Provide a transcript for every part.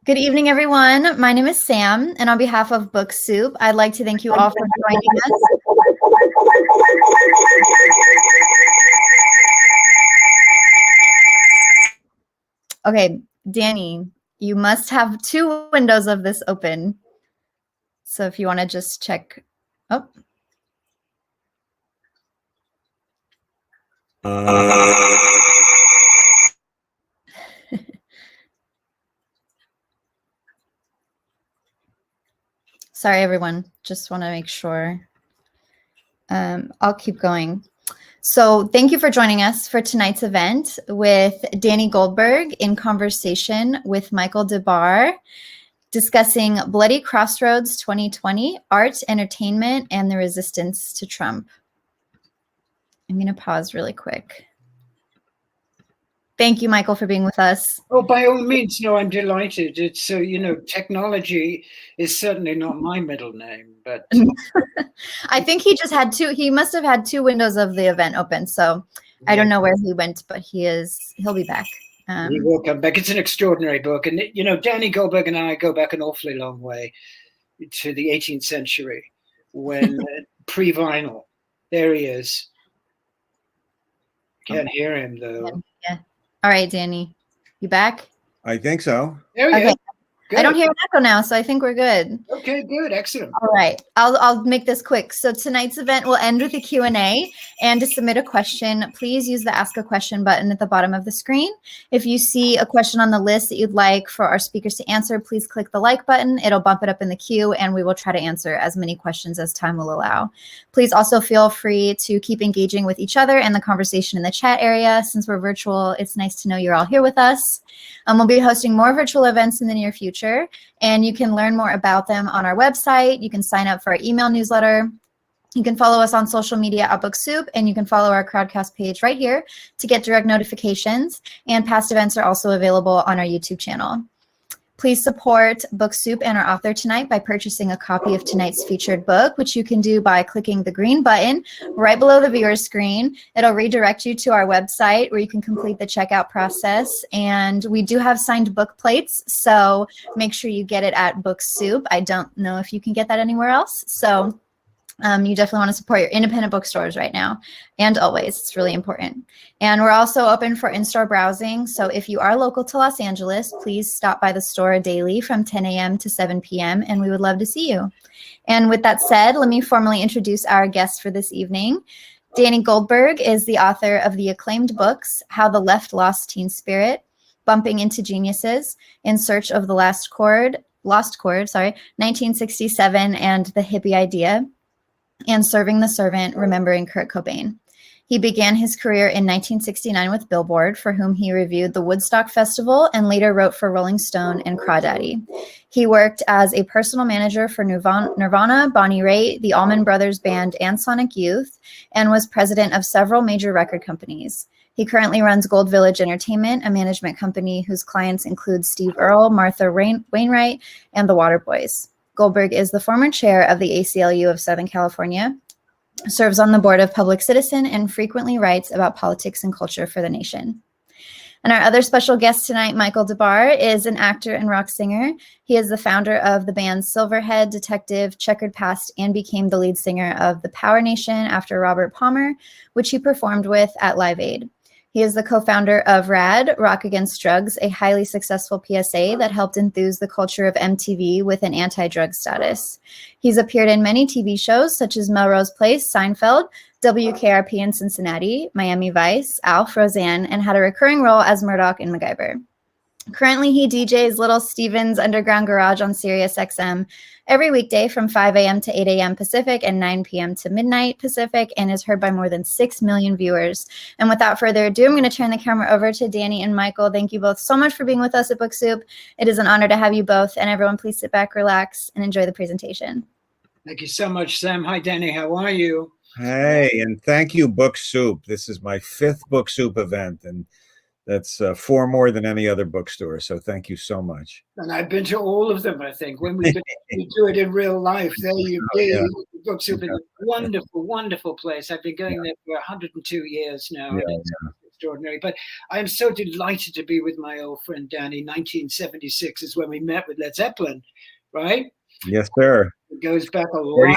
Good evening, everyone. My name is Sam, and on behalf of Book Soup, I'd like to thank you all for joining us. Okay, Danny, you must have two windows of this open. So if you want to just check. Oh. Sorry, everyone. Just want to make sure. I'll keep going. So thank you for joining us for tonight's event with Danny Goldberg in conversation with Michael DeBar, discussing Bloody Crossroads 2020, Art, Entertainment, and the Resistance to Trump. I'm going to pause really quick. Thank you, Michael, for being with us. Oh, by all means. No, I'm delighted. It's technology is certainly not my middle name, but I think he just had two. He must have had two windows of the event open. So I don't know where he went, but he'll be back. He will come back. It's an extraordinary book. And, Danny Goldberg and I go back an awfully long way to the 18th century when pre-vinyl. There he is. Can't hear him, though. Yeah. All right, Danny, you back? I think so. There we go. Good. I don't hear an echo now, so I think we're good. Okay, good. Excellent. All right. I'll make this quick. So tonight's event will end with a Q&A. And to submit a question, please use the Ask a Question button at the bottom of the screen. If you see a question on the list that you'd like for our speakers to answer, please click the like button. It'll bump it up in the queue, and we will try to answer as many questions as time will allow. Please also feel free to keep engaging with each other and the conversation in the chat area. Since we're virtual, it's nice to know you're all here with us. We'll be hosting more virtual events in the near future, and you can learn more about them on our website. You can sign up for our email newsletter. You can follow us on social media at Book Soup, and you can follow our Crowdcast page right here to get direct notifications. And past events are also available on our YouTube channel. Please support Book Soup and our author tonight by purchasing a copy of tonight's featured book, which you can do by clicking the green button right below the viewer screen. It'll redirect you to our website where you can complete the checkout process. And we do have signed book plates, so make sure you get it at Book Soup. I don't know if you can get that anywhere else. So you definitely want to support your independent bookstores right now and always. It's really important. And we're also open for in-store browsing. So if you are local to Los Angeles, please stop by the store daily from 10 a.m. to 7 p.m. and we would love to see you. And with that said, let me formally introduce our guest for this evening. Danny Goldberg is the author of the acclaimed books, How the Left Lost Teen Spirit, Bumping into Geniuses, In Search of the Lost Chord, 1967, and The Hippie Idea, and Serving the Servant, Remembering Kurt Cobain. He began his career in 1969 with Billboard, for whom he reviewed the Woodstock Festival and later wrote for Rolling Stone and Crawdaddy. He worked as a personal manager for Nirvana, Bonnie Raitt, the Allman Brothers Band, and Sonic Youth, and was president of several major record companies. He currently runs Gold Village Entertainment, a management company whose clients include Steve Earle, Martha Wainwright, and the Waterboys. Goldberg is the former chair of the ACLU of Southern California, serves on the board of Public Citizen, and frequently writes about politics and culture for the nation. And our other special guest tonight, Michael DeBar, is an actor and rock singer. He is the founder of the bands Silverhead, Detective, Checkered Past, and became the lead singer of the Power Nation after Robert Palmer, which he performed with at Live Aid. He is the co-founder of RAD, Rock Against Drugs, a highly successful PSA that helped enthuse the culture of MTV with an anti-drug status. He's appeared in many TV shows such as Melrose Place, Seinfeld, WKRP in Cincinnati, Miami Vice, Alf, Roseanne, and had a recurring role as Murdoch in MacGyver. Currently, he DJs Little Steven's Underground Garage on Sirius XM every weekday from 5 a.m. to 8 a.m. Pacific and 9 p.m. to midnight Pacific, and is heard by more than 6 million viewers. And without further ado, I'm going to turn the camera over to Danny and Michael. Thank you both so much for being with us at Book Soup. It is an honor to have you both, and everyone please sit back, relax, and enjoy the presentation. Thank you so much, Sam. Hi, Danny. How are you? Hey, and thank you, Book Soup. This is my 5th Book Soup event, and that's 4 more than any other bookstore. So thank you so much. And I've been to all of them, I think. When we do it in real life, there you go. Yeah. Book Soup is a wonderful, wonderful place. I've been going there for 102 years now. Yeah, and extraordinary. But I'm so delighted to be with my old friend Danny. 1976 is when we met with Led Zeppelin, right? Yes, sir. It goes back a lot.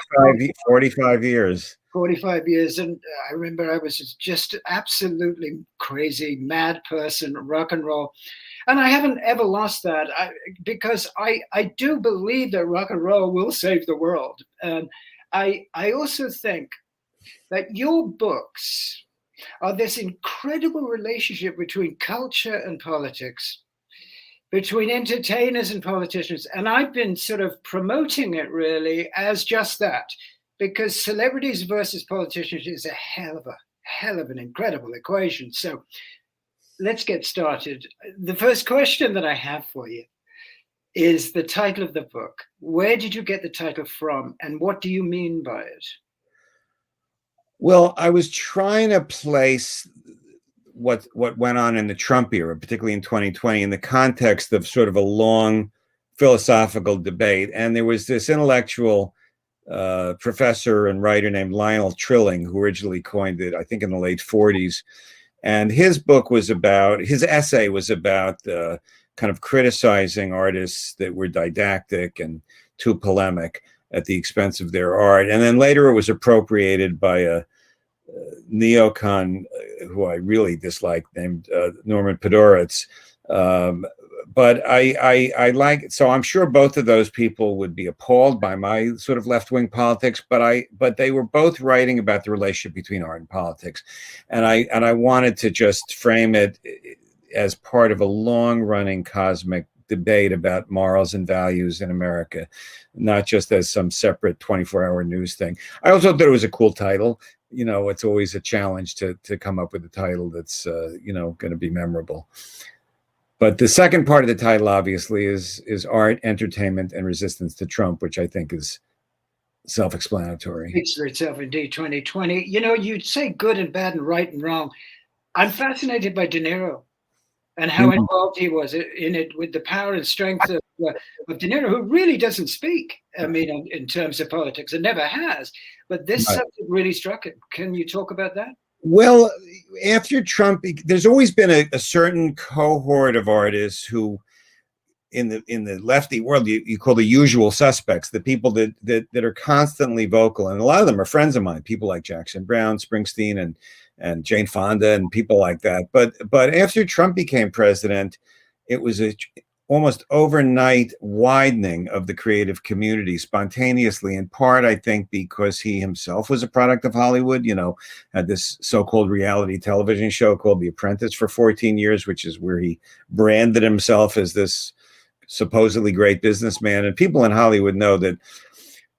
45 years. 45 years. And I remember I was just absolutely crazy, mad person, rock and roll. And I haven't ever lost that because I do believe that rock and roll will save the world. And I also think that your books are this incredible relationship between culture and politics, between entertainers and politicians. And I've been sort of promoting it really as just that, because celebrities versus politicians is a hell of an incredible equation. So let's get started. The first question that I have for you is the title of the book. Where did you get the title from, and what do you mean by it? Well, I was trying to place what went on in the Trump era, particularly in 2020, in the context of sort of a long philosophical debate. And there was this intellectual professor and writer named Lionel Trilling, who originally coined it, I think, in the late 40s. And his essay was about kind of criticizing artists that were didactic and too polemic at the expense of their art. And then later it was appropriated by a neocon who I really disliked named Norman Podhoretz. But I like it. So I'm sure both of those people would be appalled by my sort of left-wing politics, but they were both writing about the relationship between art and politics. And I wanted to just frame it as part of a long-running cosmic debate about morals and values in America, not just as some separate 24-hour news thing. I also thought it was a cool title. You know, it's always a challenge to come up with a title that's, going to be memorable. But the second part of the title, obviously, is Art, Entertainment, and Resistance to Trump, which I think is self-explanatory. Speaks for itself, indeed, 2020. You know, you'd say good and bad and right and wrong. I'm fascinated by De Niro and how involved he was in it, with the power and strength of De Niro, who really doesn't speak, I mean, in terms of politics, and never has. But this subject really struck him. Can you talk about that? Well, after Trump, there's always been a certain cohort of artists who, in the lefty world, you call the usual suspects, the people that are constantly vocal, and a lot of them are friends of mine, people like Jackson Browne, Springsteen, and Jane Fonda, and people like that. But after Trump became president, it was a almost overnight widening of the creative community spontaneously, in part, I think, because he himself was a product of Hollywood, had this so-called reality television show called The Apprentice for 14 years, which is where he branded himself as this supposedly great businessman. And people in Hollywood know that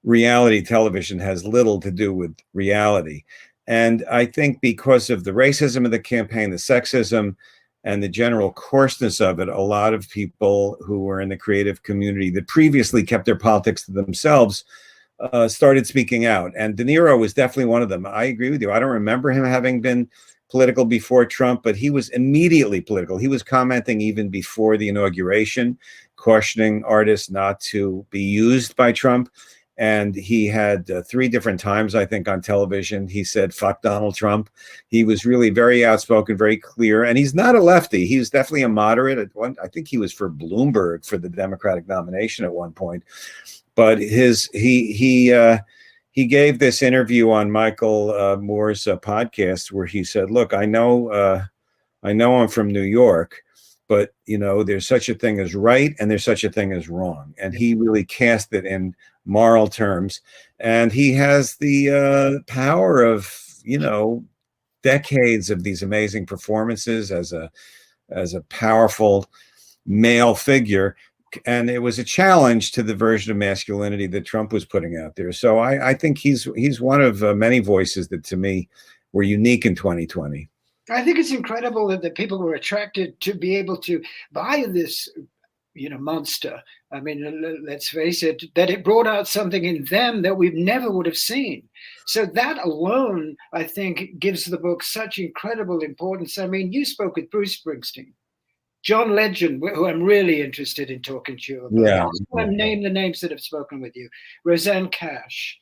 reality television has little to do with reality. And I think because of the racism of the campaign, the sexism, and the general coarseness of it, a lot of people who were in the creative community that previously kept their politics to themselves started speaking out. And De Niro was definitely one of them. I agree with you. I don't remember him having been political before Trump, but he was immediately political. He was commenting even before the inauguration, cautioning artists not to be used by Trump. And he had 3 different times, I think, on television, he said, "Fuck Donald Trump." He was really very outspoken, very clear. And he's not a lefty. He was definitely a moderate. I think he was for Bloomberg for the Democratic nomination at one point. But he gave this interview on Michael Moore's podcast where he said, "Look, I know I'm from New York, but there's such a thing as right and there's such a thing as wrong." And he really cast it in moral terms. And he has the power of, decades of these amazing performances as a powerful male figure. And it was a challenge to the version of masculinity that Trump was putting out there. So I think he's one of many voices that, to me, were unique in 2020. I think it's incredible that the people were attracted to be able to buy this, monster. I mean, let's face it, that it brought out something in them that we never would have seen. So that alone, I think, gives the book such incredible importance. I mean, you spoke with Bruce Springsteen, John Legend, who I'm really interested in talking to you about. Yeah. Name the names that have spoken with you. Roseanne Cash,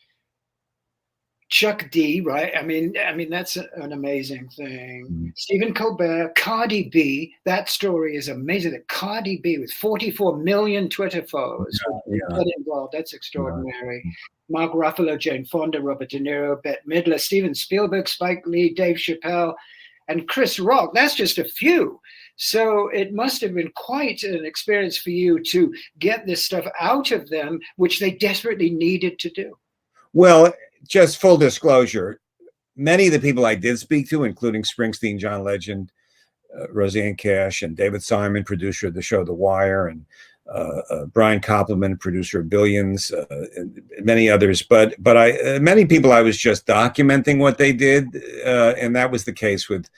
Chuck D, right? I mean, that's an amazing thing. Mhm. Stephen Colbert, Cardi B. That story is amazing. That Cardi B with 44 million Twitter followers would Yeah. get involved. That's extraordinary. Mark Ruffalo, Jane Fonda, Robert De Niro, Bette Midler, Steven Spielberg, Spike Lee, Dave Chappelle, and Chris Rock. That's just a few. So it must have been quite an experience for you to get this stuff out of them, which they desperately needed to do. Well, just full disclosure, many of the people I did speak to, including Springsteen, John Legend, Roseanne Cash, and David Simon, producer of the show The Wire, and Brian Koppelman, producer of Billions, and many others. But many people, I was just documenting what they did, and that was the case with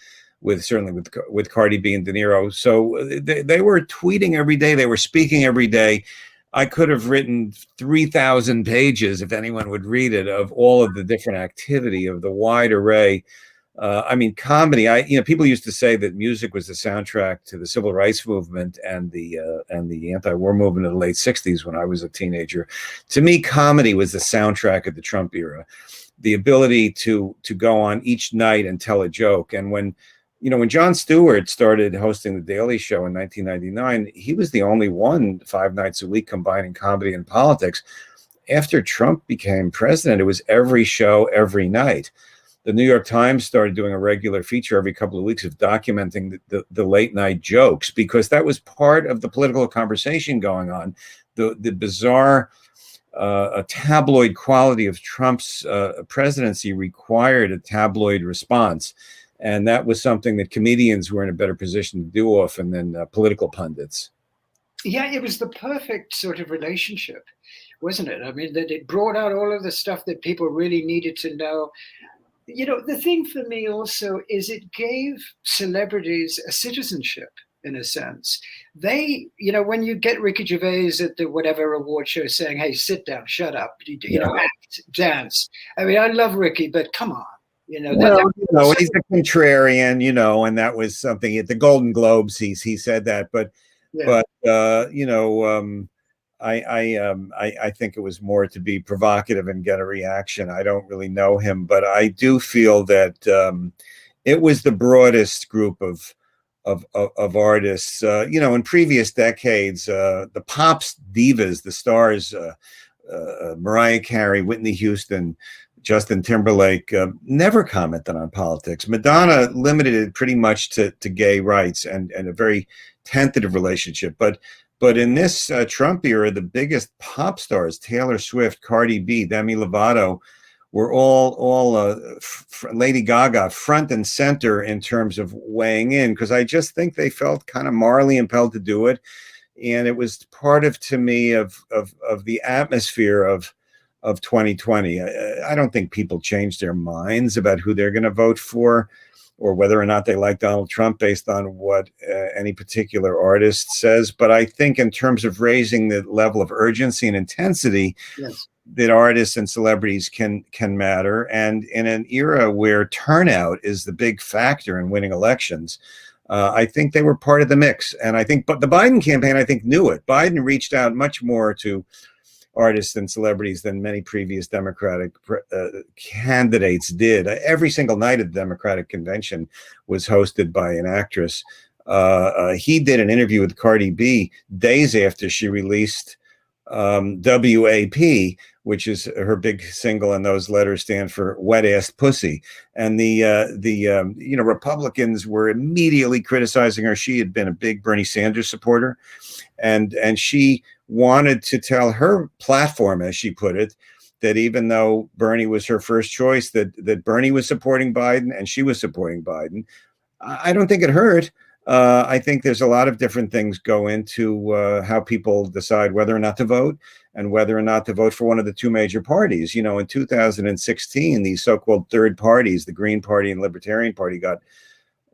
certainly with Cardi B and De Niro. So they were tweeting every day, they were speaking every day. I could have written 3,000 pages, if anyone would read it, of all of the different activity of the wide array. I mean, comedy. People used to say that music was the soundtrack to the civil rights movement and the anti-war movement of the late '60s when I was a teenager. To me, comedy was the soundtrack of the Trump era. The ability to go on each night and tell a joke. And when Jon Stewart started hosting The Daily Show in 1999, he was the only one 5 nights a week combining comedy and politics. After Trump became president, it was every show, every night. The New York Times started doing a regular feature every couple of weeks of documenting the late night jokes, because that was part of the political conversation going on. The bizarre tabloid quality of Trump's presidency required a tabloid response. And that was something that comedians were in a better position to do often than political pundits. Yeah, it was the perfect sort of relationship, wasn't it? I mean, that it brought out all of the stuff that people really needed to know. The thing for me also is it gave celebrities a citizenship, in a sense. They, when you get Ricky Gervais at the whatever award show saying, "Hey, sit down, shut up, act, dance." I mean, I love Ricky, but come on. He's a contrarian, and that was something at the Golden Globes. He said that, I think it was more to be provocative and get a reaction. I don't really know him, but I do feel that it was the broadest group of artists. In previous decades, the pops divas, the stars, Mariah Carey, Whitney Houston, Justin Timberlake, never commented on politics. Madonna limited it pretty much to gay rights and a very tentative relationship. But in this Trump era, the biggest pop stars, Taylor Swift, Cardi B, Demi Lovato, were all Lady Gaga, front and center in terms of weighing in, because I just think they felt kind of morally impelled to do it. And it was part to me of the atmosphere of 2020. I don't think people change their minds about who they're going to vote for, or whether or not they like Donald Trump based on what any particular artist says. But I think in terms of raising the level of urgency and intensity, yes, that artists and celebrities can matter. And in an era where turnout is the big factor in winning elections, I think they were part of the mix. And but the Biden campaign, I think, knew it. Biden reached out much more to artists and celebrities than many previous Democratic candidates did. Every single night at the Democratic convention was hosted by an actress. He did an interview with Cardi B days after she released WAP, which is her big single, and those letters stand for wet ass pussy. And the Republicans were immediately criticizing her. She had been a big Bernie Sanders supporter, and she wanted to tell her platform, as she put it, that even though Bernie was her first choice, that Bernie was supporting Biden and she was supporting Biden. I don't think it hurt. I think there's a lot of different things go into how people decide whether or not to vote, and whether or not to vote for one of the two major parties. In 2016, these so-called third parties, the Green Party and Libertarian Party, got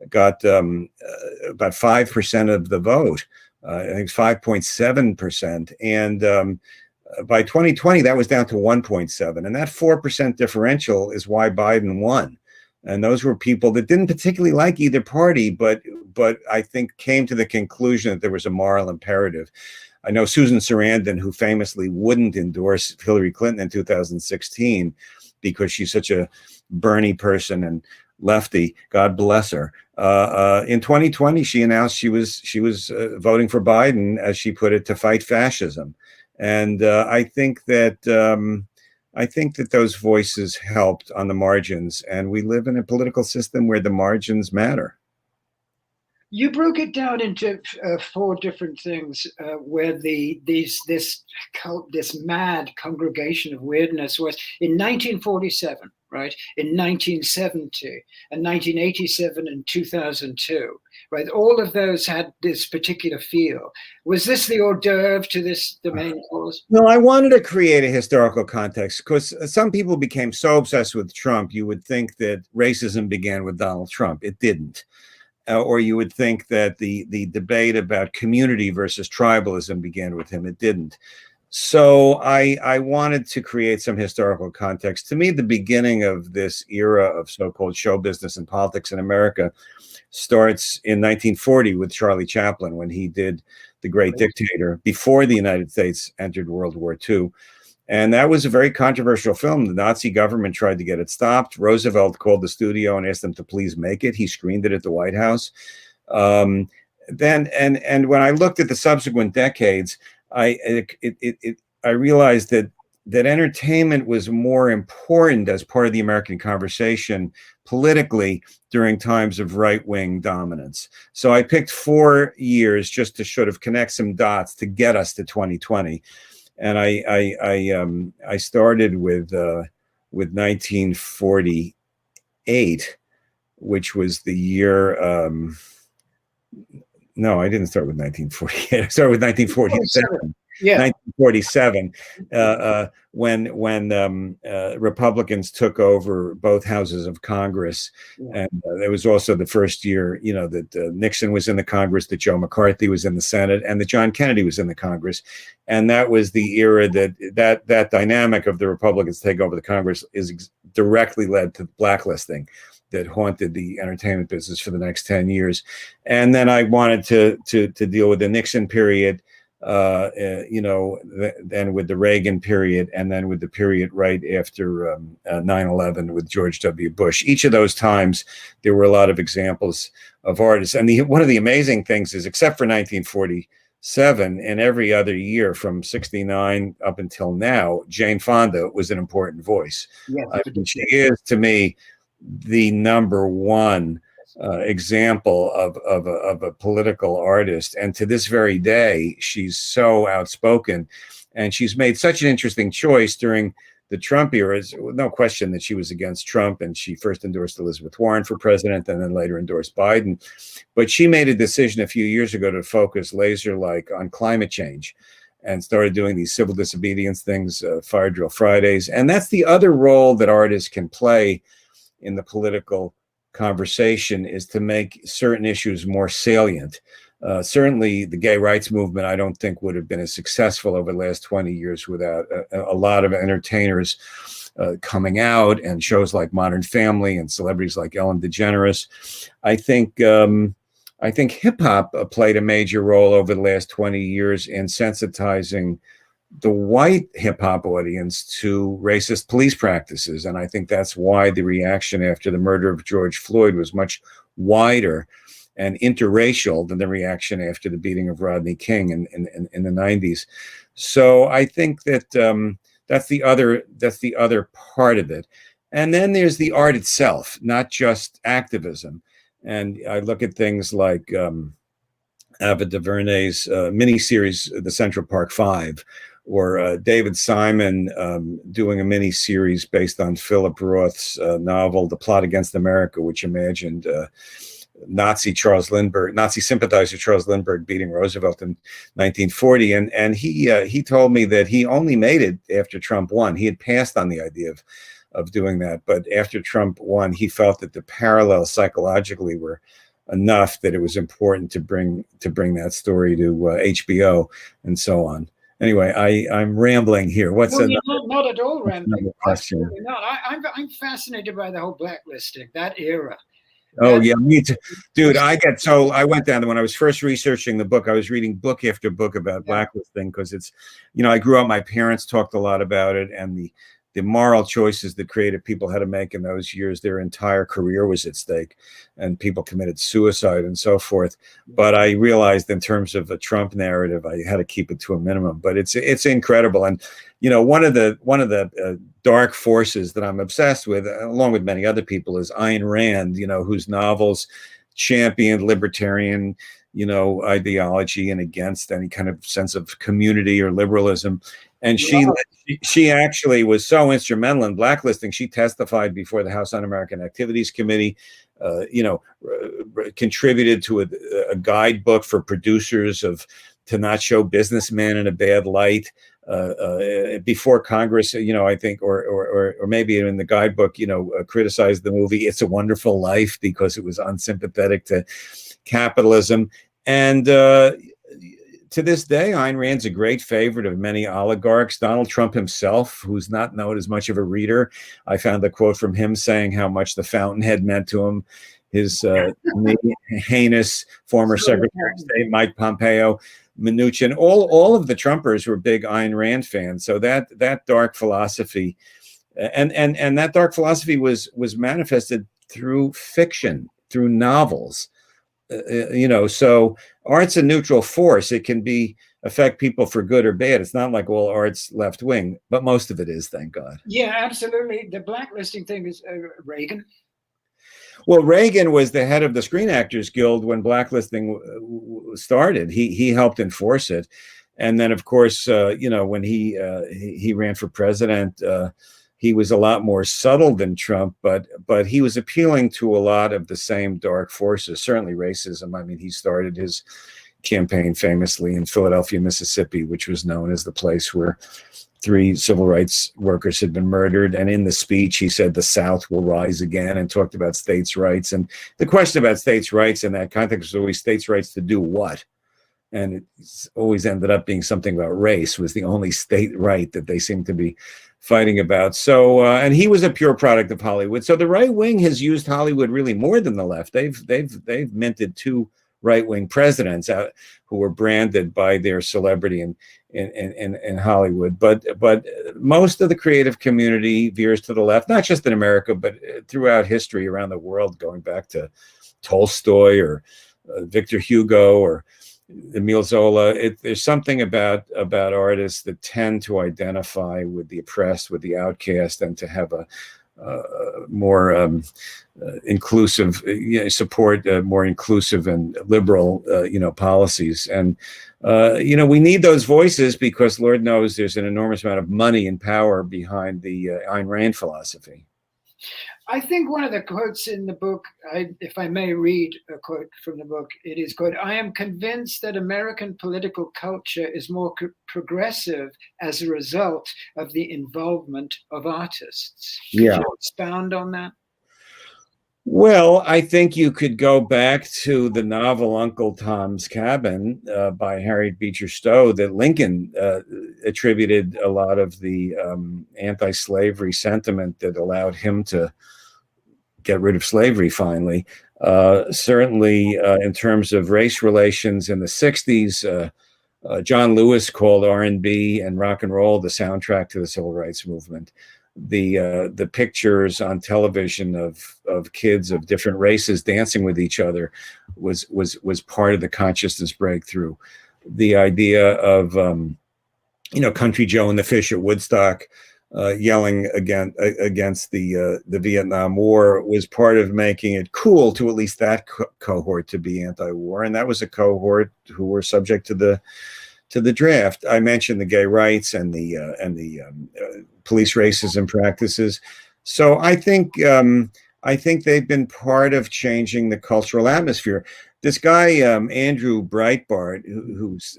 about 5% of the vote. I think it's 5.7%. And by 2020, that was down to 1.7. And that 4% differential is why Biden won. And those were people that didn't particularly like either party, but I think came to the conclusion that there was a moral imperative. I know Susan Sarandon, who famously wouldn't endorse Hillary Clinton in 2016, because she's such a Bernie person and lefty. God bless her. In 2020, she announced she was voting for Biden, as she put it, to fight fascism. And I think that those voices helped on the margins, and we live in a political system where the margins matter. You broke it down into 4 different things where this mad congregation of weirdness was in 1947, right? In 1970, and 1987 and 2002, right? All of those had this particular feel. Was this the hors d'oeuvre to the main course? No, I wanted to create a historical context because some people became so obsessed with Trump, you would think that racism began with Donald Trump. It didn't. Or you would think that the debate about community versus tribalism began with him. It didn't. So I wanted to create some historical context. To me, the beginning of this era of so-called show business and politics in America starts in 1940 with Charlie Chaplin, when he did The Great Dictator before the United States entered World War II. And that was a very controversial film. The Nazi government tried to get it stopped. Roosevelt called the studio and asked them to please make it. He screened it at the White House. Then when I looked at the subsequent decades, I realized that entertainment was more important as part of the American conversation politically during times of right-wing dominance. So I picked 4 years just to sort of connect some dots to get us to 2020. And I started with 1948, which was the year. No, I didn't start with 1948. I started with 1947. Yeah, 1947, when Republicans took over both houses of Congress, and it was also the first year, that Nixon was in the Congress, that Joe McCarthy was in the Senate, and that John Kennedy was in the Congress, and that was the era that dynamic of the Republicans take over the Congress is directly led to blacklisting that haunted the entertainment business for the next 10 years, and then I wanted to deal with the Nixon period. Then with the Reagan period, and then with the period right after 9/11 with George W. Bush. Each of those times, there were a lot of examples of artists. And one of the amazing things is, except for 1947, and every other year from 69 up until now, Jane Fonda was an important voice. Yeah, she is, to me, the number one example of a political artist, and to this very day she's so outspoken, and she's made such an interesting choice during the Trump era. No question that she was against Trump, and she first endorsed Elizabeth Warren for president and then later endorsed Biden, but she made a decision a few years ago to focus laser-like on climate change and started doing these civil disobedience things, Fire Drill Fridays. And that's the other role that artists can play in the political conversation, is to make certain issues more salient. Certainly the gay rights movement, I don't think, would have been as successful over the last 20 years without a lot of entertainers coming out, and shows like Modern Family and celebrities like Ellen DeGeneres. I think hip hop played a major role over the last 20 years in sensitizing the white hip hop audience to racist police practices. And I think that's why the reaction after the murder of George Floyd was much wider and interracial than the reaction after the beating of Rodney King in the 90s. So I think that that's the other part of it. And then there's the art itself, not just activism. And I look at things like Ava DuVernay's miniseries, The Central Park Five, or David Simon doing a mini series based on Philip Roth's novel, The Plot Against America, which imagined Nazi sympathizer Charles Lindbergh beating Roosevelt in 1940. And he told me that he only made it after Trump won. He had passed on the idea of doing that, but after Trump won, he felt that the parallels psychologically were enough that it was important to bring that story to HBO and so on. Anyway, I'm rambling here. What's not at all rambling. Question? Not. I'm fascinated by the whole blacklisting, that era. Oh yeah, me too, dude. I went down when I was first researching the book. I was reading book after book about blacklisting because it's, I grew up. My parents talked a lot about it, and the moral choices that creative people had to make in those years. Their entire career was at stake, and people committed suicide and so forth. But I realized in terms of a Trump narrative, I had to keep it to a minimum. But it's incredible. And one of the dark forces that I'm obsessed with, along with many other people, is Ayn Rand, whose novels championed libertarian ideology and against any kind of sense of community or liberalism. And she actually was so instrumental in blacklisting. She testified before the House Un-American Activities Committee, contributed to a guidebook for producers to not show businessmen in a bad light. Before Congress, I think, or maybe in the guidebook, criticized the movie "It's a Wonderful Life" because it was unsympathetic to capitalism. And to this day, Ayn Rand's a great favorite of many oligarchs. Donald Trump himself, who's not known as much of a reader, I found a quote from him saying how much The Fountainhead meant to him. His heinous former Secretary of State, Mike Pompeo, Mnuchin, all of the Trumpers were big Ayn Rand fans. So that dark philosophy, and that dark philosophy was manifested through fiction, through novels. So art's a neutral force. It can affect people for good or bad. It's not like all art's left wing, but most of it is, thank God. Yeah, absolutely. The blacklisting thing is Reagan. Well, Reagan was the head of the Screen Actors Guild when blacklisting started. He helped enforce it, and then, of course, when he ran for president, he was a lot more subtle than Trump, but he was appealing to a lot of the same dark forces. Certainly, racism. I mean, he started his campaign famously in Philadelphia, Mississippi, which was known as the place where 3 civil rights workers had been murdered. And in the speech, he said the South will rise again, and talked about states' rights. And the question about states' rights in that context was always states' rights to do what? And it's always ended up being something about race was the only state right that they seemed to be fighting about. So, and he was a pure product of Hollywood. So the right wing has used Hollywood really more than the left. They've minted 2 right-wing presidents who were branded by their celebrity in Hollywood. But most of the creative community veers to the left, not just in America, but throughout history around the world, going back to Tolstoy or Victor Hugo or Emile Zola. There's something about artists that tend to identify with the oppressed, with the outcast, and to have a more inclusive, support more inclusive and liberal, policies. And, we need those voices because Lord knows there's an enormous amount of money and power behind the Ayn Rand philosophy. I think one of the quotes in the book, if I may read a quote from the book, it is, quote, "I am convinced that American political culture is more progressive as a result of the involvement of artists." Yeah. Could you expound on that? Well, I think you could go back to the novel Uncle Tom's Cabin by Harriet Beecher Stowe that Lincoln attributed a lot of the anti-slavery sentiment that allowed him to get rid of slavery finally. Certainly in terms of race relations in the 60s, John Lewis called R&B and rock and roll the soundtrack to the civil rights movement. The pictures on television of kids of different races dancing with each other was part of the consciousness breakthrough. The idea of Country Joe and the Fish at Woodstock yelling against the Vietnam War was part of making it cool to at least that cohort to be anti-war, and that was a cohort who were subject to the draft. I mentioned the gay rights and the police racism practices. So I think they've been part of changing the cultural atmosphere. This guy Andrew Breitbart, who's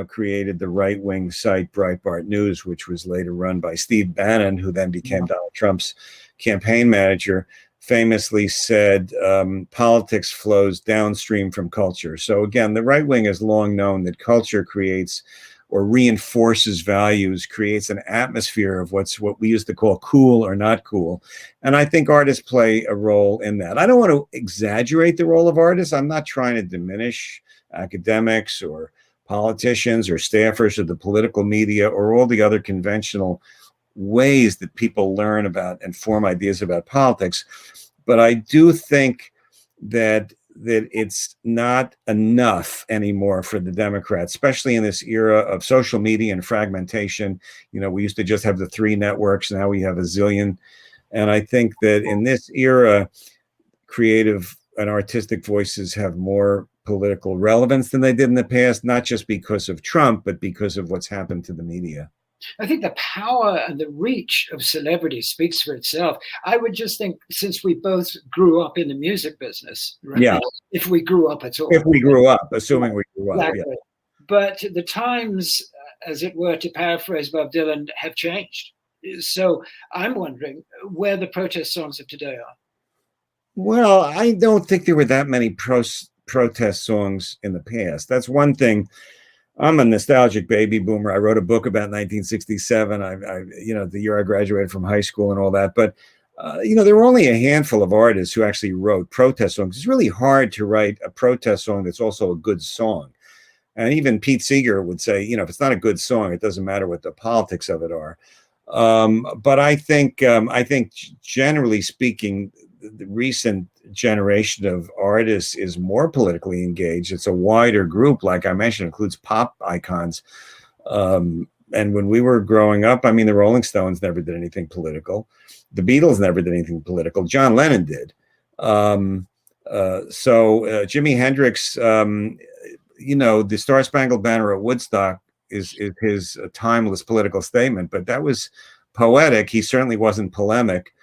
created the right-wing site Breitbart News, which was later run by Steve Bannon, who then became Donald Trump's campaign manager, famously said, politics flows downstream from culture. So again, the right wing has long known that culture creates or reinforces values, creates an atmosphere of what we used to call cool or not cool. And I think artists play a role in that. I don't want to exaggerate the role of artists. I'm not trying to diminish academics or politicians or staffers of the political media or all the other conventional ways that people learn about and form ideas about politics. But I do think that it's not enough anymore for the Democrats, especially in this era of social media and fragmentation. You know, we used to just have the 3 networks. Now we have a zillion. And I think that in this era, creative and artistic voices have more political relevance than they did in the past, not just because of Trump, but because of what's happened to the media. I think the power and the reach of celebrity speaks for itself. I would just think, since we both grew up in the music business, right? Yeah. If we grew up at all. If we grew up, assuming we grew up. Exactly. Yeah. But the times, as it were, to paraphrase Bob Dylan, have changed. So I'm wondering where the protest songs of today are. Well, I don't think there were that many protest songs in the past. That's one thing. I'm a nostalgic baby boomer. I wrote a book about 1967. I the year I graduated from high school and all that. But there were only a handful of artists who actually wrote protest songs. It's really hard to write a protest song that's also a good song. And even Pete Seeger would say, if it's not a good song, it doesn't matter what the politics of it are. But I think generally speaking, the recent generation of artists is more politically engaged. It's a wider group, like I mentioned, includes pop icons. And when we were growing up, I mean, the Rolling Stones never did anything political. The Beatles never did anything political. John Lennon did. So Jimi Hendrix, the Star Spangled Banner at Woodstock is his timeless political statement, but that was poetic. He certainly wasn't polemic.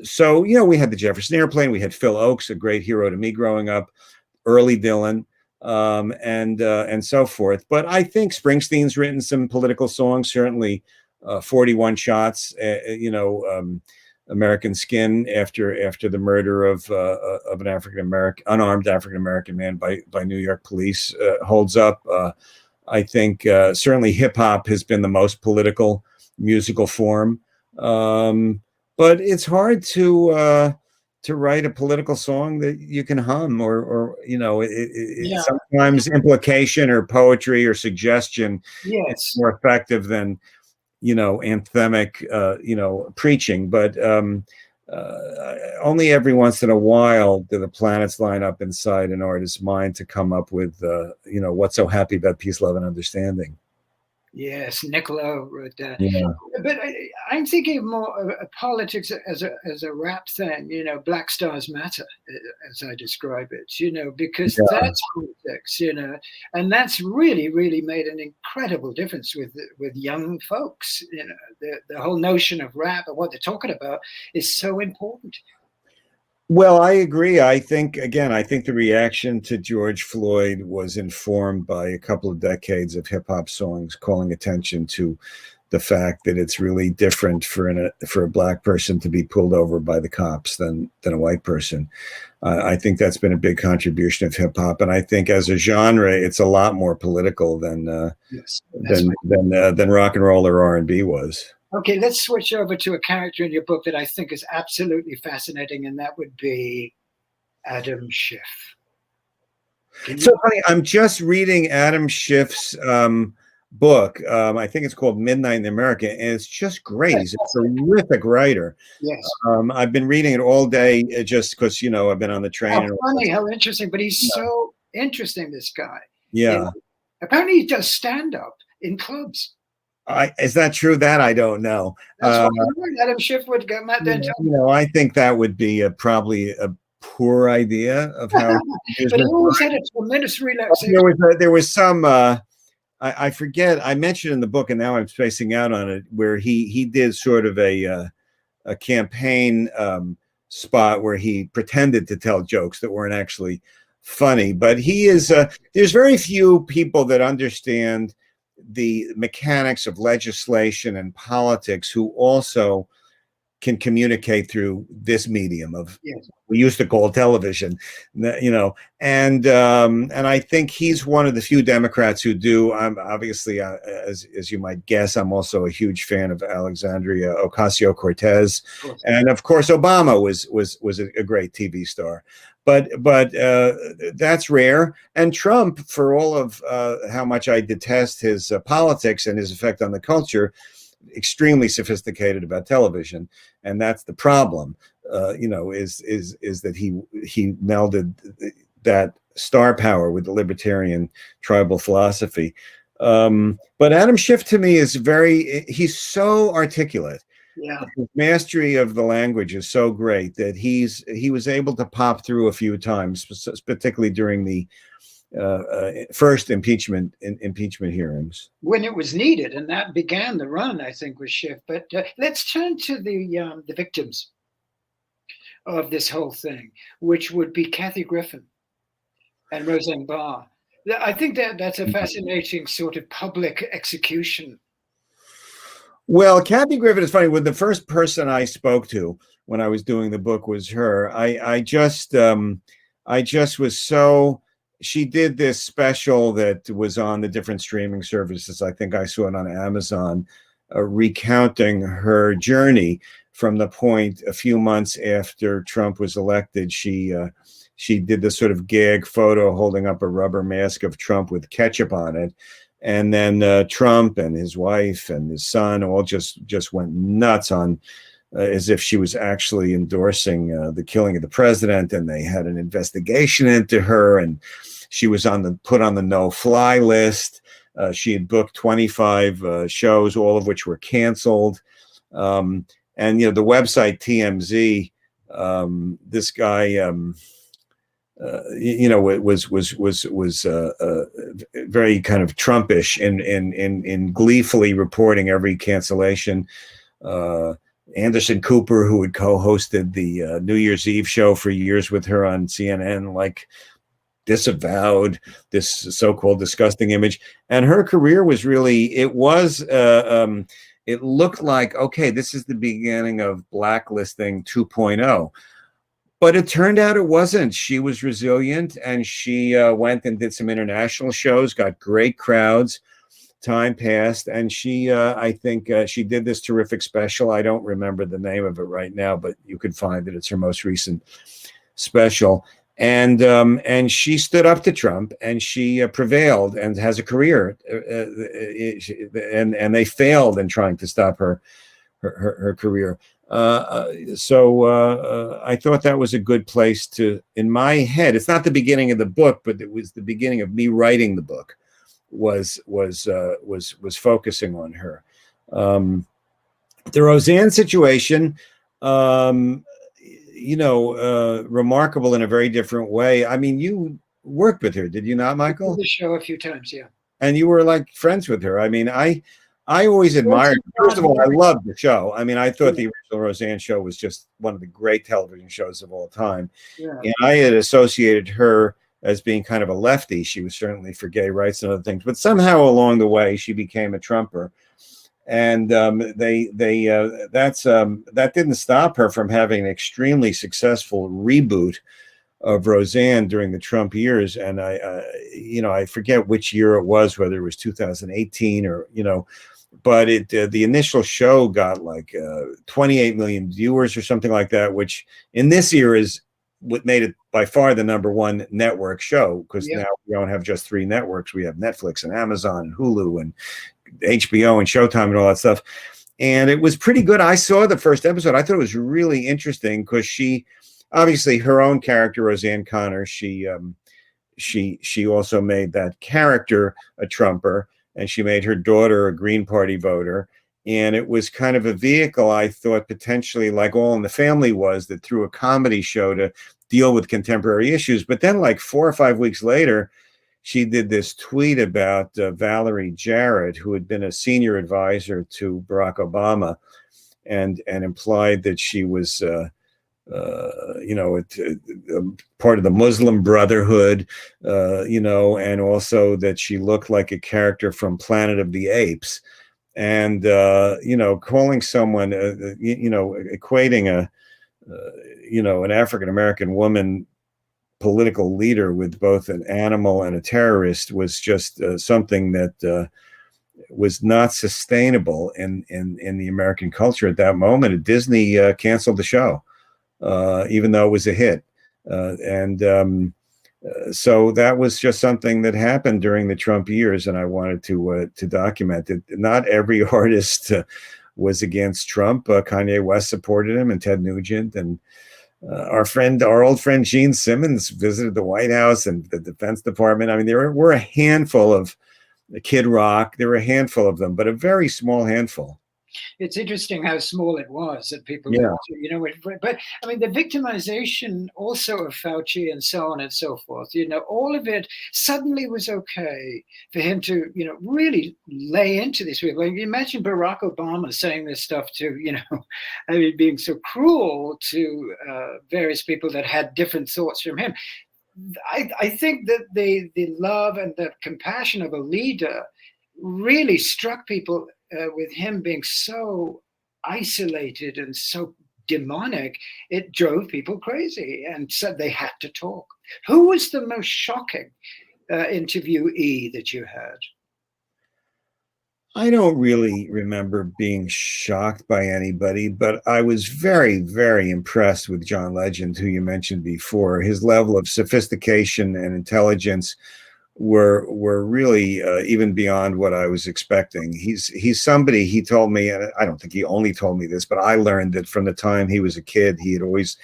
So, we had the Jefferson Airplane. We had Phil Oakes, a great hero to me growing up, early Dylan, and so forth. But I think Springsteen's written some political songs, certainly 41 Shots, American Skin after the murder of an unarmed African-American man by New York police holds up. I think certainly hip hop has been the most political musical form. But it's hard to write a political song that you can hum, or sometimes implication or poetry or suggestion is more effective than anthemic preaching. But only every once in a while do the planets line up inside an artist's mind to come up with what's so happy about peace, love, and understanding. Yes, Niccolo wrote that. Yeah. But I'm thinking more of politics as a rap thing, Black Stars Matter, as I describe it, because that's politics, and that's really, really made an incredible difference with young folks. The whole notion of rap and what they're talking about is so important. Well, I agree. I think the reaction to George Floyd was informed by a couple of decades of hip hop songs calling attention to the fact that it's really different for a Black person to be pulled over by the cops than a white person. I think that's been a big contribution of hip hop, and I think as a genre, it's a lot more political than rock and roll or R&B was. Okay, let's switch over to a character in your book that I think is absolutely fascinating, and that would be Adam Schiff. So funny, I'm just reading Adam Schiff's book. I think it's called Midnight in America, and it's just great. He's a terrific writer. Yes. I've been reading it all day just because, I've been on the train. How funny, how interesting, but he's so interesting, this guy. Yeah. And apparently he does stand-up in clubs. Is that true? That I don't know. That's what Adam Schiff would come out there and tell me. I think that would be probably a poor idea of how. But he always had a tremendous relaxation. There was some. I forget. I mentioned in the book, and now I'm spacing out on it, where he did sort of a campaign spot where he pretended to tell jokes that weren't actually funny. But he is. There's very few people that understand the mechanics of legislation and politics who also can communicate through this medium of we used to call television, and I think he's one of the few Democrats who do. I'm obviously, as you might guess, I'm also a huge fan of Alexandria Ocasio-Cortez, and of course Obama was a great TV star. But that's rare. And Trump, for all of how much I detest his politics and his effect on the culture, extremely sophisticated about television, and that's the problem. Is that he melded that star power with the libertarian tribal philosophy. But Adam Schiff to me is he's so articulate. Yeah. His mastery of the language is so great that he was able to pop through a few times, particularly during the first impeachment hearings when it was needed, and that began the run, I think, with Schiff. But let's turn to the victims of this whole thing, which would be Kathy Griffin and Roseanne Barr. I think that's a fascinating sort of public execution. Well, Kathy Griffin is funny. When the first person I spoke to when I was doing the book was her, I just was so. She did this special that was on the different streaming services. I think I saw it on Amazon, recounting her journey from the point a few months after Trump was elected. She did this sort of gag photo holding up a rubber mask of Trump with ketchup on it. And then Trump and his wife and his son all just went nuts on as if she was actually endorsing the killing of the president. And they had an investigation into her, and she was put on the no-fly list. She had booked 25 shows, all of which were canceled. And the website TMZ, this guy. Was very kind of Trumpish in gleefully reporting every cancellation. Anderson Cooper, who had co-hosted the New Year's Eve show for years with her on CNN, disavowed this so-called disgusting image. And her career was really, it looked like, okay, this is the beginning of blacklisting 2.0. But it turned out it wasn't. She was resilient, and she went and did some international shows, got great crowds. Time passed, and I think she did this terrific special. I don't remember the name of it right now, but you could find it. It's her most recent special. And she stood up to Trump, and she prevailed and has a career. And they failed in trying to stop her career. So I thought that was a good place to, in my head, it's not the beginning of the book, but it was the beginning of me writing the book, was focusing on her. The Roseanne situation, remarkable in a very different way. I mean, you worked with her, did you not, Michael? The show a few times, yeah. And you were like friends with her. I mean, I always admired. First of all, I loved the show. I mean, I thought the original Roseanne show was just one of the great television shows of all time. Yeah. And I had associated her as being kind of a lefty. She was certainly for gay rights and other things, but somehow along the way she became a Trumper. And that didn't stop her from having an extremely successful reboot of Roseanne during the Trump years. And I forget which year it was, whether it was 2018 or, but the initial show got like 28 million viewers or something like that, which in this year is what made it by far the #1 network show, because now we don't have just 3 networks. We have Netflix and Amazon and Hulu and HBO and Showtime and all that stuff. And it was pretty good. I saw the first episode. I thought it was really interesting because she, obviously her own character, Roseanne Connor, she also made that character a Trumper, and she made her daughter a Green Party voter. And it was kind of a vehicle, I thought, potentially like All in the Family was, that through a comedy show to deal with contemporary issues. But then like 4 or 5 weeks later, she did this tweet about Valerie Jarrett, who had been a senior advisor to Barack Obama, and implied that she was part of the Muslim Brotherhood, and also that she looked like a character from Planet of the Apes. And, calling someone, equating an African-American woman political leader with both an animal and a terrorist was just something that was not sustainable in the American culture at that moment. And Disney canceled the show, even though it was a hit. So that was just something that happened during the Trump years, and I wanted to document it. Not every artist was against Trump. Kanye West supported him, and Ted Nugent, and our old friend Gene Simmons visited the White House and the Defense Department. I mean, there were a handful of Kid Rock. There were a handful of them, but a very small handful. It's interesting how small it was that people, Yeah. but I mean, the victimization also of Fauci and so on and so forth, all of it suddenly was okay for him to, really lay into these people. Like, imagine Barack Obama saying this stuff to, I mean, being so cruel to various people that had different thoughts from him. I think that the love and the compassion of a leader really struck people with him being so isolated and so demonic. It drove people crazy, and so they had to talk. Who was the most shocking interviewee that you had? I don't really remember being shocked by anybody, but I was very, very impressed with John Legend, who you mentioned before. His level of sophistication and intelligence were really even beyond what I was expecting. He's somebody, he told me, and I don't think he only told me this, but I learned that from the time he was a kid, he had always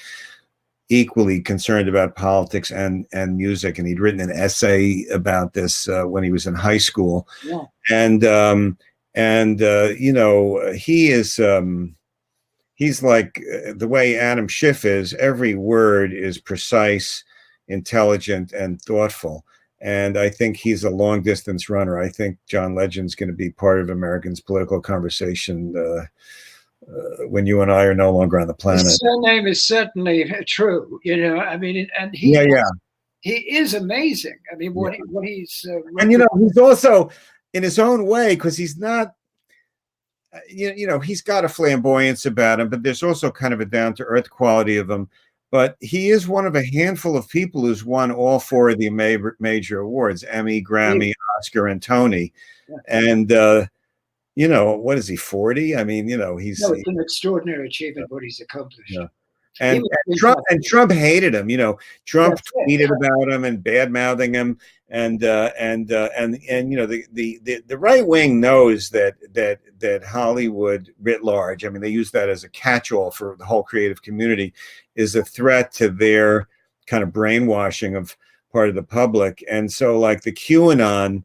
equally concerned about politics and music, and he'd written an essay about this when he was in high school. Yeah. And he is he's like the way Adam Schiff is. Every word is precise, intelligent, and thoughtful. And I think he's a long distance runner. I think John Legend's going to be part of Americans' political conversation when you and I are no longer on the planet. His surname is certainly true, I mean, and he is amazing. I mean, what he's and he's also in his own way, because he's not, he's got a flamboyance about him, but there's also kind of a down to earth quality of him. But he is one of a handful of people who's won all 4 of the major awards: Emmy, Grammy, Oscar, and Tony. Yeah. And what is he, 40? I mean, he's it's an extraordinary achievement what he's accomplished. Yeah. And Trump hated him. Trump tweeted about him and bad mouthing him, and the right wing knows that Hollywood writ large, I mean, they use that as a catch-all for the whole creative community, is a threat to their kind of brainwashing of part of the public. And so, like the QAnon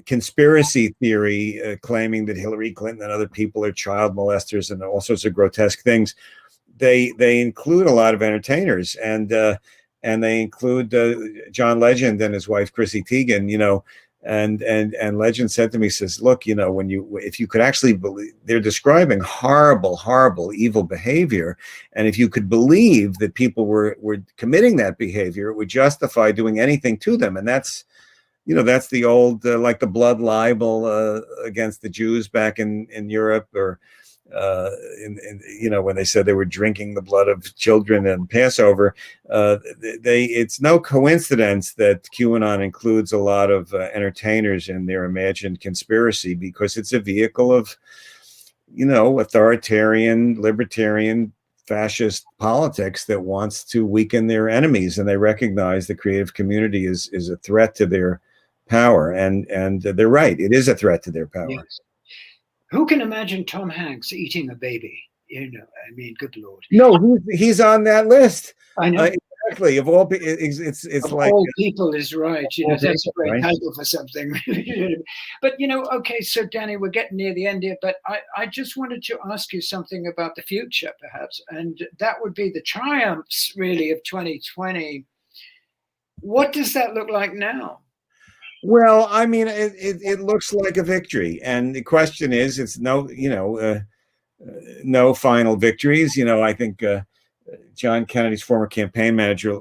conspiracy theory claiming that Hillary Clinton and other people are child molesters and all sorts of grotesque things, they include a lot of entertainers, and they include John Legend and his wife Chrissy Teigen, and Legend said to me, says, look, if you could actually believe, they're describing horrible, evil behavior, and if you could believe that people were committing that behavior, it would justify doing anything to them. And that's the old like the blood libel against the Jews back in Europe, or when they said they were drinking the blood of children in Passover. It's no coincidence that QAnon includes a lot of entertainers in their imagined conspiracy, because it's a vehicle of authoritarian, libertarian, fascist politics that wants to weaken their enemies, and they recognize the creative community is a threat to their power, and they're right, it is a threat to their power. Yes. Who can imagine Tom Hanks eating a baby? I mean, good Lord. No, he's on that list. I know. Exactly. Of all, it's of like all people is right. That's a great right? title for something. But okay. So Danny, we're getting near the end here. But I just wanted to ask you something about the future, perhaps, and that would be the triumphs, really, of 2020. What does that look like now? Well, I mean, it looks like a victory, and the question is, it's no final victories. I think John Kennedy's former campaign manager,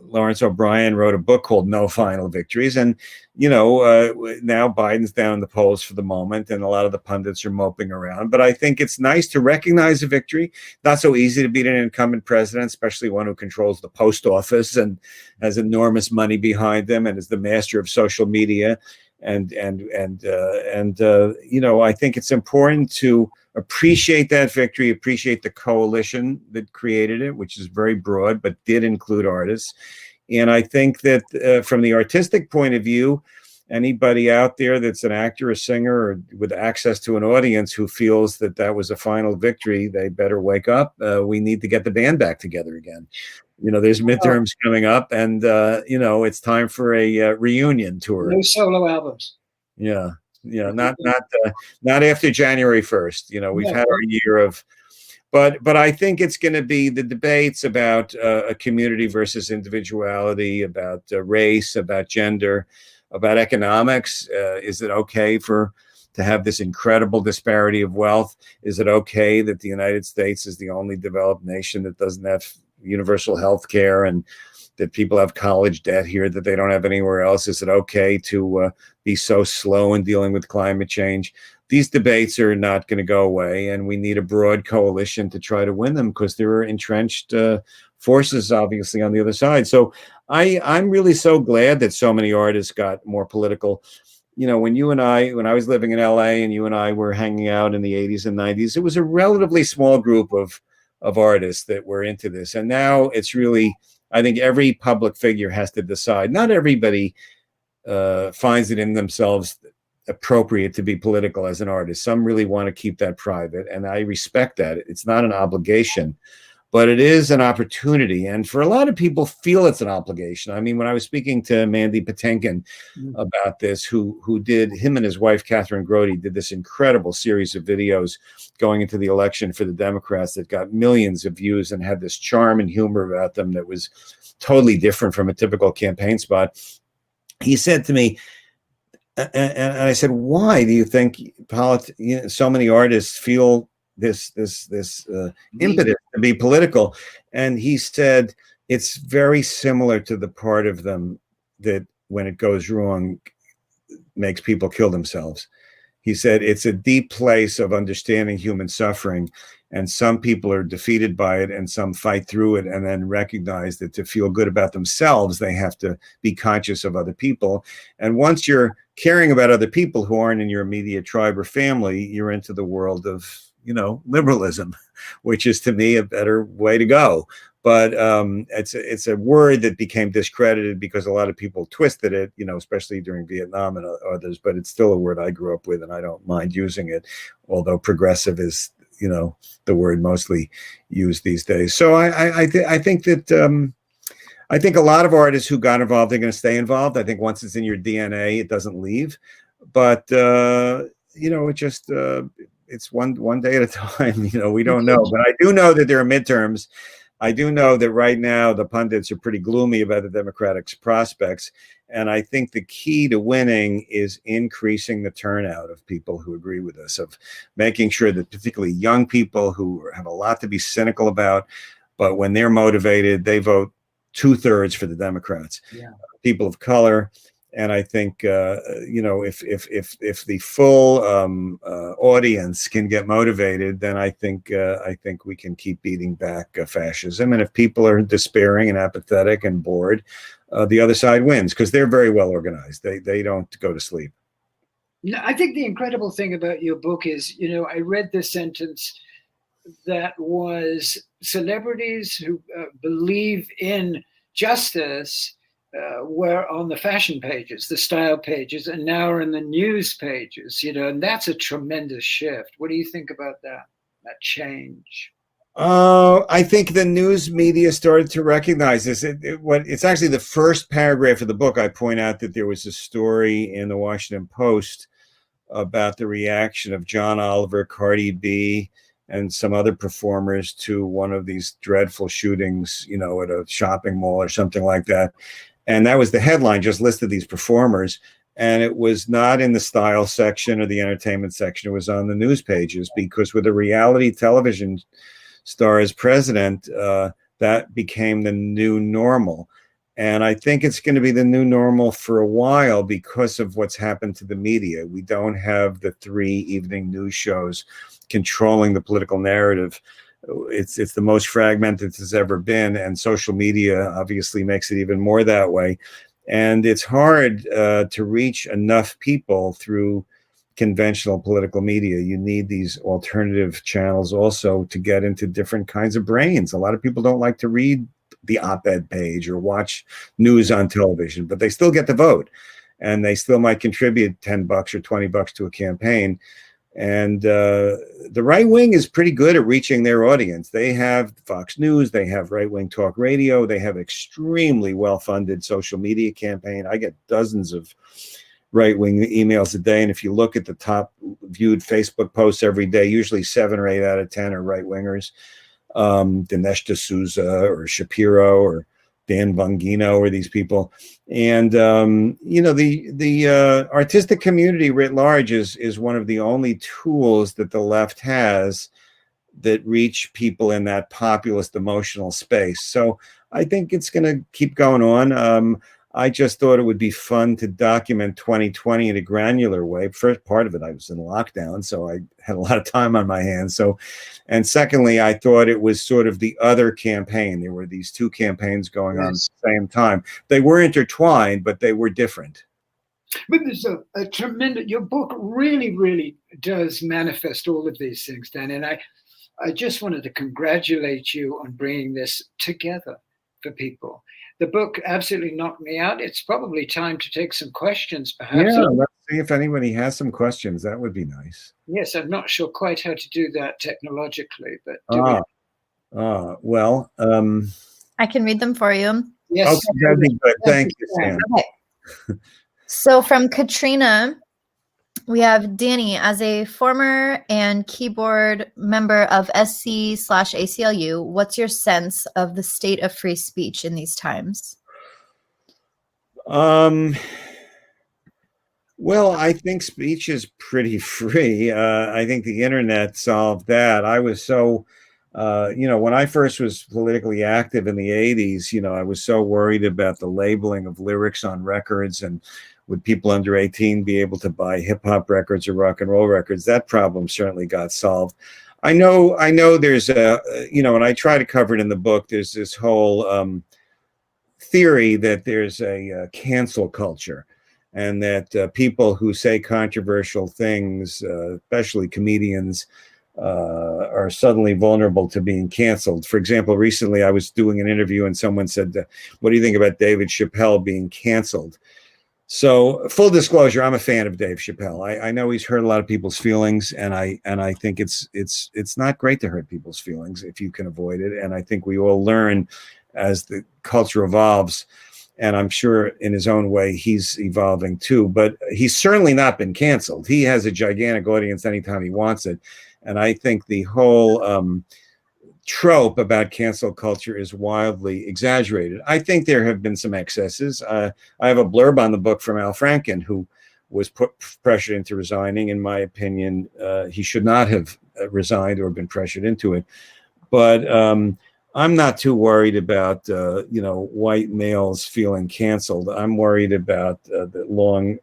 Lawrence O'Brien, wrote a book called No Final Victories. And, now Biden's down in the polls for the moment, and a lot of the pundits are moping around. But I think it's nice to recognize a victory. Not so easy to beat an incumbent president, especially one who controls the post office and has enormous money behind them and is the master of social media. And I think it's important to appreciate that victory, appreciate the coalition that created it, which is very broad, but did include artists. And I think that from the artistic point of view, anybody out there that's an actor, a singer, or with access to an audience who feels that that was a final victory, they better wake up. We need to get the band back together again. There's midterms coming up, and it's time for a reunion tour. No solo albums. Yeah, not after January 1st. We've had our year of, but I think it's going to be the debates about a community versus individuality, about race, about gender, about economics. Is it okay to have this incredible disparity of wealth? Is it okay that the United States is the only developed nation that doesn't have universal health care, and that people have college debt here that they don't have anywhere else? Is it okay to be so slow in dealing with climate change? These debates are not going to go away, and we need a broad coalition to try to win them, because there are entrenched forces, obviously, on the other side. So I'm really so glad that so many artists got more political. When I was living in LA and you and I were hanging out in the 80s and 90s, it was a relatively small group of artists that were into this. And now it's really, I think every public figure has to decide. Not everybody finds it in themselves appropriate to be political as an artist. Some really want to keep that private, and I respect that. It's not an obligation, but it is an opportunity. And for a lot of people, feel it's an obligation. I mean, when I was speaking to Mandy Patinkin about this, who did, him and his wife, Catherine Grody, did this incredible series of videos going into the election for the Democrats that got millions of views and had this charm and humor about them that was totally different from a typical campaign spot. He said to me, and I said, why do you think so many artists feel this impetus to be political? And he said, it's very similar to the part of them that, when it goes wrong, makes people kill themselves. He said, it's a deep place of understanding human suffering, and some people are defeated by it, and some fight through it, and then recognize that to feel good about themselves, they have to be conscious of other people. And once you're caring about other people who aren't in your immediate tribe or family, you're into the world of, liberalism, which is, to me, a better way to go. But it's a word that became discredited because a lot of people twisted it, especially during Vietnam and others. But it's still a word I grew up with, and I don't mind using it, although progressive is, the word mostly used these days. So I think that I think a lot of artists who got involved are going to stay involved. I think once it's in your DNA, it doesn't leave. But it just it's one day at a time. We don't know. But I do know that there are midterms. I do know that right now the pundits are pretty gloomy about the Democratic prospects. And I think the key to winning is increasing the turnout of people who agree with us, of making sure that particularly young people who have a lot to be cynical about, but when they're motivated, they vote 2/3 for the Democrats. Yeah. People of color. And I think, if the full audience can get motivated, then I think we can keep beating back fascism. And if people are despairing and apathetic and bored, the other side wins, because they're very well organized. They don't go to sleep. I think the incredible thing about your book is, I read this sentence that was, celebrities who believe in justice were on the fashion pages, the style pages, and now are in the news pages, and that's a tremendous shift. What do you think about that change? I think the news media started to recognize this. It's actually the first paragraph of the book. I point out that there was a story in the Washington Post about the reaction of John Oliver, Cardi B, and some other performers to one of these dreadful shootings, at a shopping mall or something like that. And that was the headline, just listed these performers. And it was not in the style section or the entertainment section. It was on the news pages, because with a reality television star as president, that became the new normal. And I think it's going to be the new normal for a while because of what's happened to the media. We don't have the 3 evening news shows controlling the political narrative. It's the most fragmented it's ever been, and social media obviously makes it even more that way. And it's hard to reach enough people through conventional political media. You need these alternative channels also to get into different kinds of brains. A lot of people don't like to read the op-ed page or watch news on television, but they still get to vote. and they still might contribute $10 or $20 to a campaign. And the right wing is pretty good at reaching their audience. They have Fox News, they have right wing talk radio, they have extremely well-funded social media campaign. I get dozens of right wing emails a day, and if you look at the top viewed Facebook posts every day, usually 7 or 8 out of 10 are right wingers. Dinesh D'Souza or Shapiro or Dan Bongino or these people. And, the artistic community writ large is one of the only tools that the left has that reach people in that populist emotional space. So I think it's going to keep going on. I just thought it would be fun to document 2020 in a granular way. First part of it, I was in lockdown, so I had a lot of time on my hands. And secondly, I thought it was sort of the other campaign. There were these two campaigns going on at the same time. They were intertwined, but they were different. But there's a tremendous, your book really, really does manifest all of these things, Dan. And I just wanted to congratulate you on bringing this together for people. The book absolutely knocked me out. It's probably time to take some questions, perhaps. Yeah, let's see if anybody has some questions. That would be nice. Yes, I'm not sure quite how to do that technologically, but well, I can read them for you. yes. Okay, that'd be good. Thank you, Sam. Okay. So from Katrina, we have Danny, as a former and keyboard member of SC/ACLU, what's your sense of the state of free speech in these times? Well, I think speech is pretty free. I think the internet solved that. I was so, when I first was politically active in the 80s, I was so worried about the labeling of lyrics on records and would people under 18 be able to buy hip hop records or rock and roll records? That problem certainly got solved. I know there's and I try to cover it in the book, there's this whole theory that there's a cancel culture, and that people who say controversial things, especially comedians, are suddenly vulnerable to being canceled. For example, recently I was doing an interview and someone said, what do you think about David Chappelle being canceled? So full disclosure, I'm a fan of Dave Chappelle. I know he's hurt a lot of people's feelings, and I think it's not great to hurt people's feelings if you can avoid it. And I think we all learn as the culture evolves, and I'm sure in his own way he's evolving too. But he's certainly not been canceled. He has a gigantic audience anytime he wants it, and I think the whole trope about cancel culture is wildly exaggerated. I think there have been some excesses. I have a blurb on the book from Al Franken, who was pressured into resigning. In my opinion, he should not have resigned or been pressured into it. But I'm not too worried about white males feeling canceled. I'm worried about the long,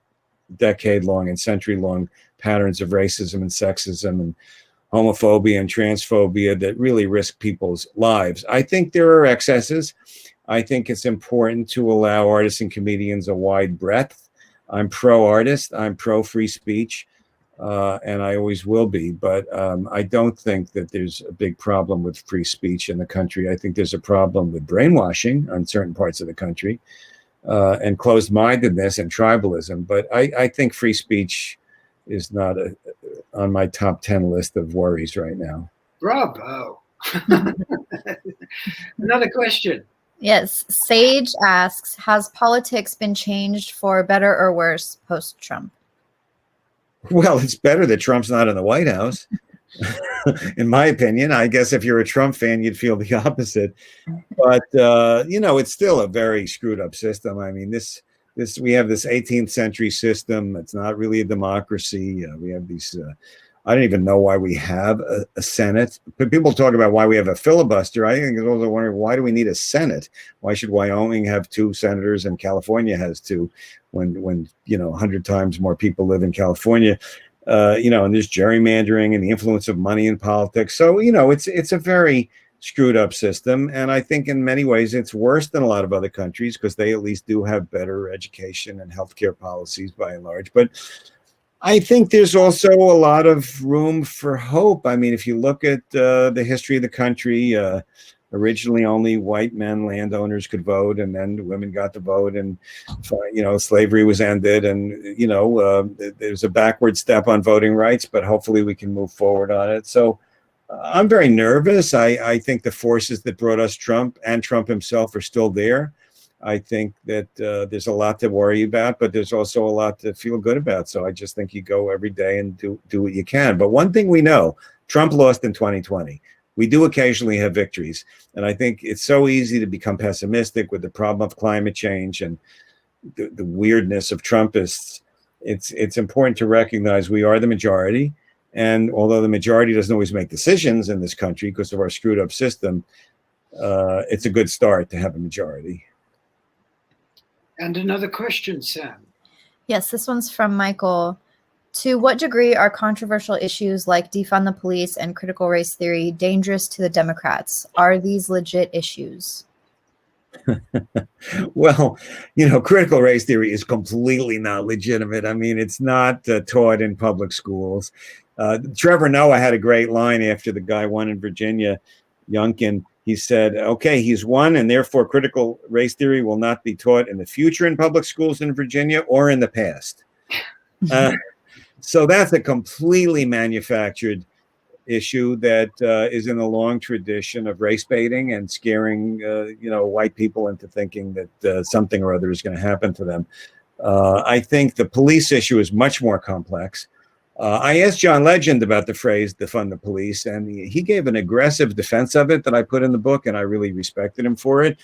decade-long and century-long patterns of racism and sexism and homophobia and transphobia that really risk people's lives. I think there are excesses. I think it's important to allow artists and comedians a wide breadth. I'm pro-artist, I'm pro-free speech, and I always will be. But I don't think that there's a big problem with free speech in the country. I think there's a problem with brainwashing on certain parts of the country, and closed-mindedness and tribalism. But I think free speech is not on my top 10 list of worries right now. Bravo. Another question. Yes. Sage asks, has politics been changed for better or worse post-Trump? Well, it's better that Trump's not in the White House. In my opinion, I guess if you're a Trump fan, you'd feel the opposite. But, it's still a very screwed up system. I mean, we have this 18th century system. It's not really a democracy. We have these, I don't even know why we have a Senate. But people talk about why we have a filibuster. I think they're also wondering, why do we need a Senate? Why should Wyoming have 2 senators and California has 2 when 100 times more people live in California? And there's gerrymandering and the influence of money in politics. So, it's a very screwed up system. And I think in many ways it's worse than a lot of other countries because they at least do have better education and healthcare policies by and large. But I think there's also a lot of room for hope. I mean, if you look at the history of the country, Originally, only white men, landowners could vote, and then women got to vote, and slavery was ended. And there's a backward step on voting rights, but hopefully we can move forward on it. So I'm very nervous. I think the forces that brought us Trump and Trump himself are still there. I think that there's a lot to worry about, but there's also a lot to feel good about. So I just think you go every day and do what you can. But one thing we know, Trump lost in 2020. We do occasionally have victories. And I think it's so easy to become pessimistic with the problem of climate change and the weirdness of Trumpists. It's important to recognize we are the majority. And although the majority doesn't always make decisions in this country because of our screwed up system, it's a good start to have a majority. And another question, Sam. Yes, this one's from Michael. To what degree are controversial issues like defund the police and critical race theory dangerous to the Democrats? Are these legit issues? Well, critical race theory is completely not legitimate. I mean, it's not taught in public schools. Trevor Noah had a great line after the guy won in Virginia, Youngkin. He said, okay, he's won, and therefore critical race theory will not be taught in the future in public schools in Virginia or in the past. So that's a completely manufactured issue that is in a long tradition of race baiting and scaring, white people into thinking that something or other is going to happen to them. I think the police issue is much more complex. I asked John Legend about the phrase defund the police, and he gave an aggressive defense of it that I put in the book, and I really respected him for it.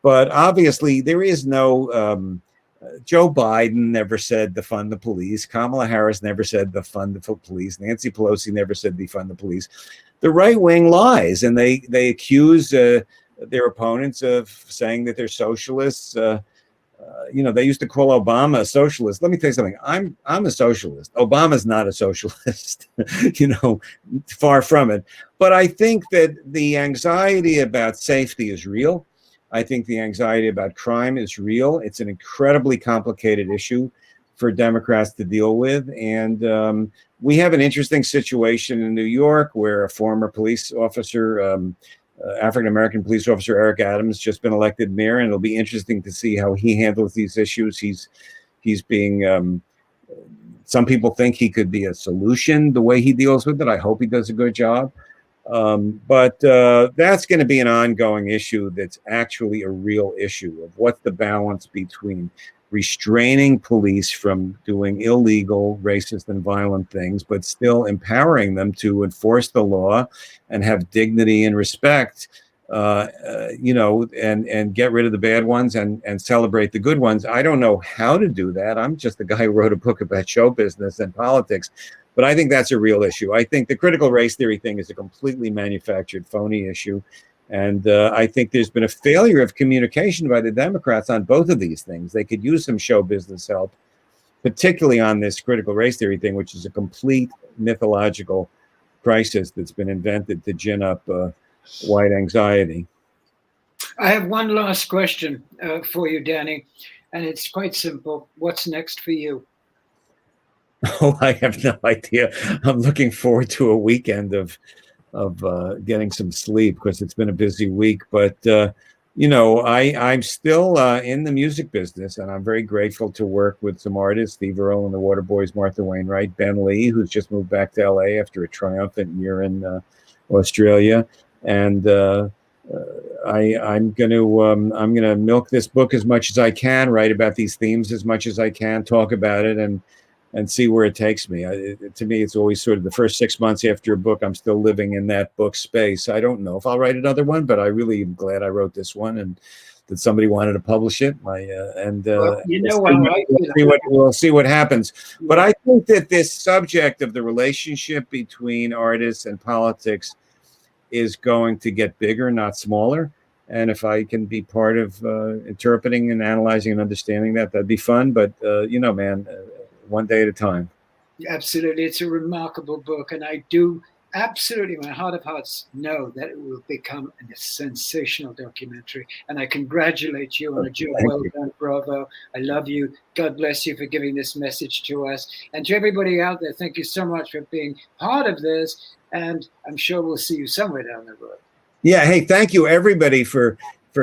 But obviously, there is no Joe Biden never said defund the police. Kamala Harris never said defund the police. Nancy Pelosi never said defund the police. The right wing lies, and they accuse their opponents of saying that they're socialists. They used to call Obama a socialist. Let me tell you something. I'm a socialist. Obama's not a socialist. Far from it. But I think that the anxiety about safety is real. I think the anxiety about crime is real. It's an incredibly complicated issue for Democrats to deal with. And we have an interesting situation in New York where a former police officer, African-American police officer Eric Adams, just been elected mayor. And it'll be interesting to see how he handles these issues. He's being, some people think he could be a solution the way he deals with it. I hope he does a good job. But that's going to be an ongoing issue that's actually a real issue of what's the balance between restraining police from doing illegal, racist, and violent things, but still empowering them to enforce the law and have dignity and respect, and get rid of the bad ones and celebrate the good ones. I don't know how to do that. I'm just a guy who wrote a book about show business and politics. But I think that's a real issue. I think the critical race theory thing is a completely manufactured, phony issue. And I think there's been a failure of communication by the Democrats on both of these things. They could use some show business help, particularly on this critical race theory thing, which is a complete mythological crisis that's been invented to gin up white anxiety. I have one last question for you, Danny, and it's quite simple. What's next for you? Oh, I have no idea. I'm looking forward to a weekend of getting some sleep because it's been a busy week. But I'm still in the music business, and I'm very grateful to work with some artists: Steve Earle and the Waterboys, Martha Wainwright, Ben Lee, who's just moved back to LA after a triumphant year in Australia, and I'm gonna milk this book as much as I can, write about these themes as much as I can, talk about it, and see where it takes me. To me, it's always sort of the first 6 months after a book, I'm still living in that book space. I don't know if I'll write another one, but I really am glad I wrote this one and that somebody wanted to publish it. We'll see what happens. But I think that this subject of the relationship between artists and politics is going to get bigger, not smaller. And if I can be part of interpreting and analyzing and understanding that, that'd be fun. But, one day at a time. Absolutely. It's a remarkable book. And I do absolutely, my heart of hearts, know that it will become a sensational documentary. And I congratulate you on a job well done. Bravo. I love you. God bless you for giving this message to us. And to everybody out there, thank you so much for being part of this. And I'm sure we'll see you somewhere down the road. Yeah. Hey, thank you everybody for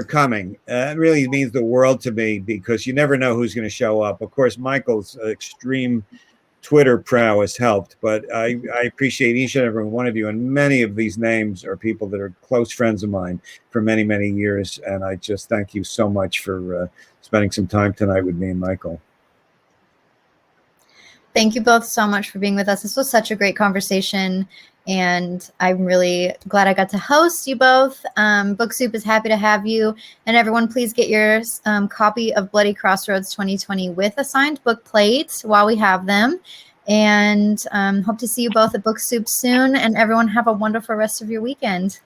coming. It really means the world to me because you never know who's going to show up. Of course, Michael's extreme Twitter prowess helped, but I appreciate each and every one of you. And many of these names are people that are close friends of mine for many, many years. And I just thank you so much for spending some time tonight with me and Michael. Thank you both so much for being with us. This was such a great conversation, and I'm really glad I got to host you both. Book Soup is happy to have you. And everyone, please get your copy of Bloody Crossroads 2020 with a signed book plate while we have them. And hope to see you both at Book Soup soon. And everyone have a wonderful rest of your weekend.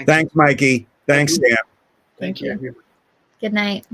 Thanks, Mikey. Thanks, Sam. Thank you. Good night.